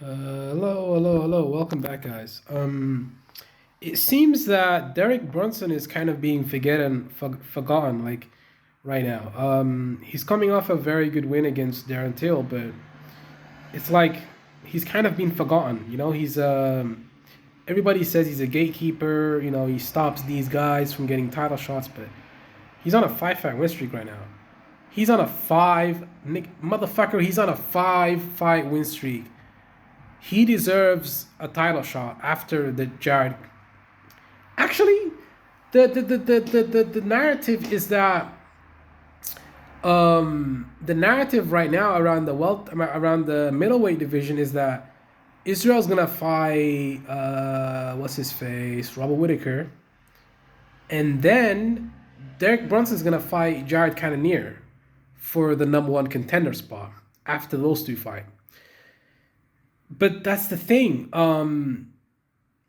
Hello. Welcome back, guys. It seems that Derek Brunson is kind of being forgotten, like right now. He's coming off a very good win against Darren Till, but it's like he's kind of been forgotten. He's everybody says he's a gatekeeper. He stops these guys from getting title shots, but he's on a five-fight win streak right now. He's on a He's on a five-fight win streak. He deserves a title shot after the Jared. Actually, the narrative is that the narrative right now around the middleweight division is that Israel's gonna fight what's his face, Robert Whitaker, and then Derek Brunson's gonna fight Jared Cannonier for the number one contender spot after those two fight. But that's the thing.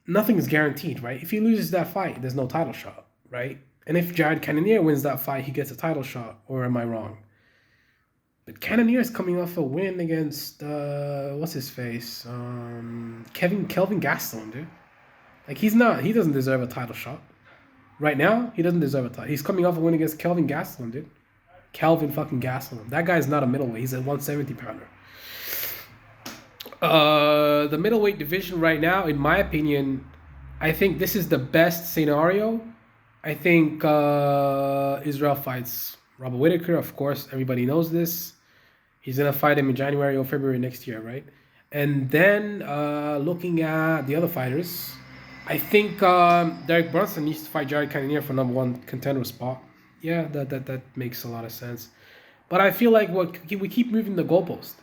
Nothing is guaranteed, right? If he loses that fight, there's no title shot, right? And if Jared Cannonier wins that fight, he gets a title shot. Or am I wrong? But Cannonier is coming off a win against what's his face? Kelvin Gastelum, dude. Like he doesn't deserve a title shot. Right now, he doesn't deserve a title. He's coming off a win against Kelvin Gastelum, dude. Kelvin fucking Gastelum. That guy's not a middleweight. He's a 170 pounder. The middleweight division right now, in my opinion, I think this is the best scenario. I think Israel fights Robert Whitaker. Of course, everybody knows this. He's gonna fight him in January or February next year, right? And then looking at the other fighters, I think Derek Brunson needs to fight Jared Cannonier for number one contender spot. Yeah, that makes a lot of sense. But I feel like we keep moving the goalpost.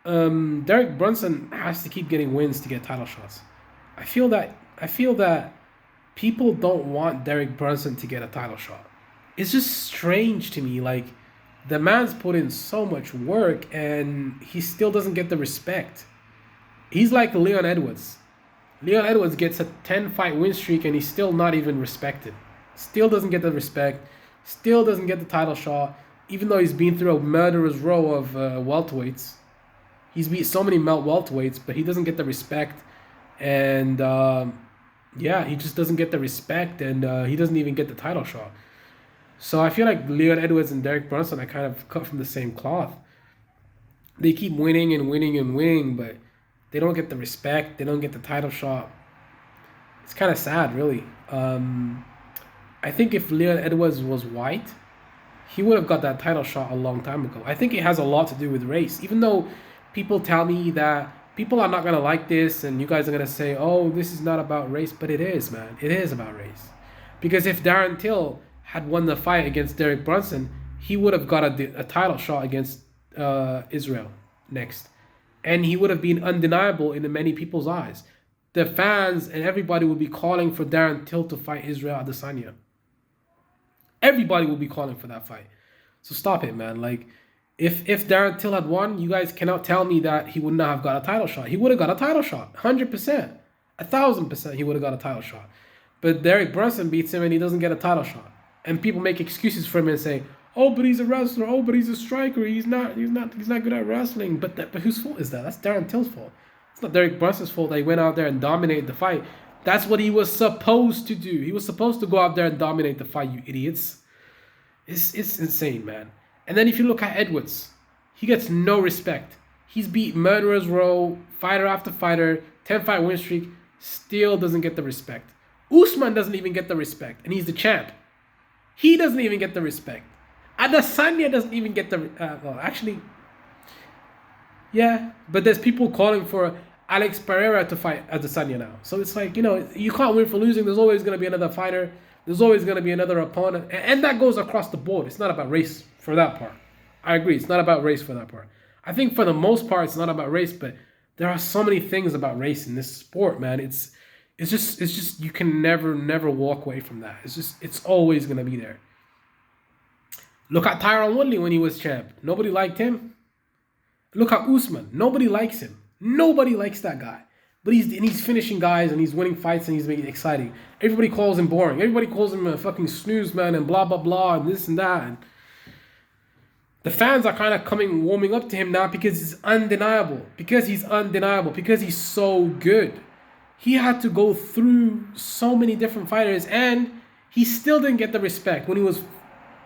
Derek Brunson has to keep getting wins to get title shots. I feel that people don't want Derek Brunson to get a title shot. It's just strange to me. Like the man's put in so much work and he still doesn't get the respect. He's like Leon Edwards. Leon Edwards gets a 10-fight win streak and he's still not even respected. Still doesn't get the respect. Still doesn't get the title shot, even though he's been through a murderer's row of welterweights. He's beat so many welterweights, but he doesn't get the respect. And he just doesn't get the respect, and he doesn't even get the title shot. So I feel like Leon Edwards and Derek Brunson are kind of cut from the same cloth. They keep winning and winning and winning, but they don't get the respect. They don't get the title shot. It's kind of sad, really. I think if Leon Edwards was white, he would have got that title shot a long time ago. I think it has a lot to do with race. Even though people tell me that people are not going to like this and you guys are going to say, oh, this is not about race. But it is, man. It is about race. Because if Darren Till had won the fight against Derek Brunson, he would have got a title shot against Israel next. And he would have been undeniable in many people's eyes. The fans and everybody would be calling for Darren Till to fight Israel Adesanya. Everybody will be calling for that fight. So stop it, man. Like, if Darren Till had won, you guys cannot tell me that he would not have got a title shot. He would have got a title shot. 100%. 1,000% he would have got a title shot. But Derek Brunson beats him and he doesn't get a title shot. And people make excuses for him and say, oh, but he's a wrestler. Oh, but he's a striker. He's not good at wrestling. But whose fault is that? That's Darren Till's fault. It's not Derek Brunson's fault that he went out there and dominated the fight. That's what he was supposed to do. He was supposed to go out there and dominate the fight, you idiots. It's insane, man. And then if you look at Edwards, he gets no respect. He's beat murderers row, fighter after fighter, 10-fight win streak, still doesn't get the respect. Usman doesn't even get the respect, and he's the champ. He doesn't even get the respect. Adesanya doesn't even get the... yeah, but there's people calling for Alex Pereira to fight Adesanya now. So it's like, you can't win for losing. There's always going to be another fighter. There's always going to be another opponent. And that goes across the board. It's not about race for that part. I agree. It's not about race for that part. I think for the most part, it's not about race, but there are so many things about race in this sport, man. It's just you can never walk away from that. It's always going to be there. Look at Tyron Woodley when he was champ. Nobody liked him. Look at Usman. Nobody likes him. Nobody likes that guy. But he's finishing guys and he's winning fights and he's making it exciting. Everybody calls him boring. Everybody calls him a fucking snooze, man, and blah, blah, blah, and this and that. And The fans are kind of warming up to him now because it's undeniable. Because he's undeniable. Because he's so good. He had to go through so many different fighters, and he still didn't get the respect when he was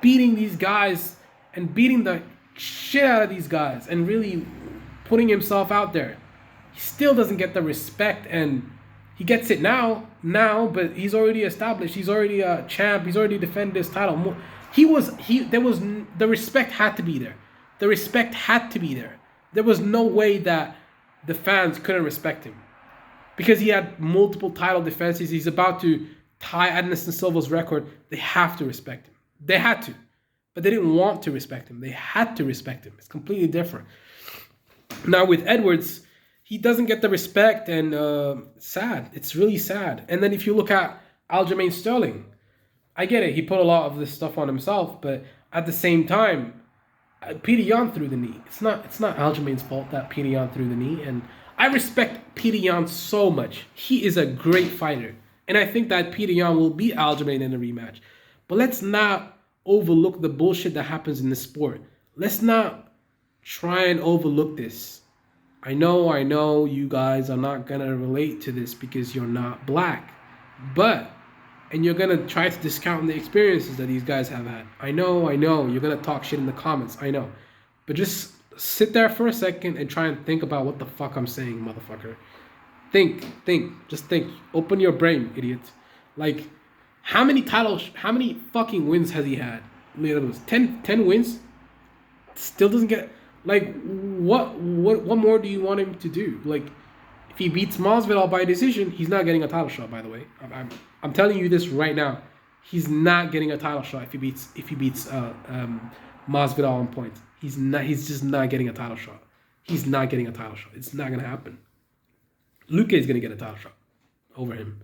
beating these guys and beating the shit out of these guys and really putting himself out there. He still doesn't get the respect, and he gets it now, but he's already established. He's already a champ. He's already defended his title. The respect had to be there. The respect had to be there. There was no way that the fans couldn't respect him. Because he had multiple title defenses. He's about to tie Anderson Silva's record. They have to respect him. They had to. But they didn't want to respect him. They had to respect him. It's completely different. Now with Edwards, he doesn't get the respect, and sad. It's really sad. And then if you look at Aljamain Sterling, I get it. He put a lot of this stuff on himself, but at the same time, Peter Yan threw the knee. It's not Aljamain's fault that Peter Yan threw the knee, and I respect Peter Yan so much. He is a great fighter. And I think that Peter Yan will beat Aljamain in a rematch. But let's not overlook the bullshit that happens in the sport. Let's not try and overlook this. I know you guys are not going to relate to this because you're not black. And you're going to try to discount the experiences that these guys have had. I know. You're going to talk shit in the comments. I know. But just sit there for a second and try and think about what the fuck I'm saying, motherfucker. Think. Just think. Open your brain, idiot. Like, how many fucking wins has he had? 10 wins? Still doesn't get... Like, what more do you want him to do? Like, if he beats Masvidal by decision, he's not getting a title shot, by the way. I'm telling you this right now. He's not getting a title shot if he beats Masvidal on points. He's just not getting a title shot. He's not getting a title shot. It's not going to happen. Luque is going to get a title shot over him.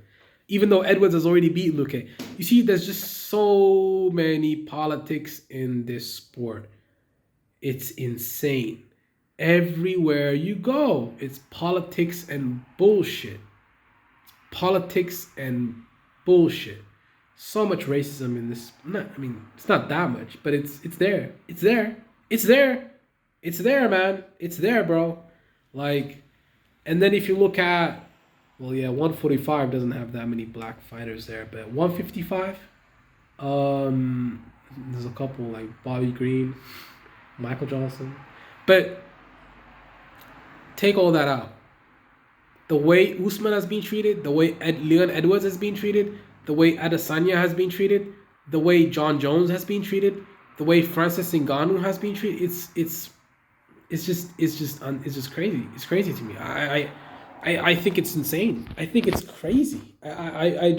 Even though Edwards has already beat Luque. You see, there's just so many politics in this sport. It's insane. Everywhere you go, it's politics and bullshit. It's politics and bullshit. So much racism in this. It's not that much, but it's there. It's there. It's there. It's there, man. It's there, bro. Like, and then if you look at, 145 doesn't have that many black fighters there, but 155, there's a couple like Bobby Green, Michael Johnson, but take all that out. The way Usman has been treated, the way Leon Edwards has been treated, the way Adesanya has been treated, the way John Jones has been treated, the way Francis Ngannou has been treated, it's just crazy. It's crazy to me. I think it's insane. I think it's crazy. I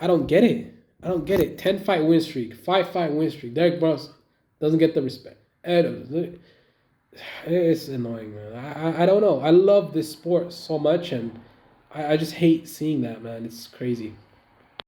don't get it. I don't get it. 10-fight win streak, 5-fight win streak. Derek Brunson doesn't get the respect. It's annoying, man. I don't know. I love this sport so much, and I just hate seeing that, man. It's crazy.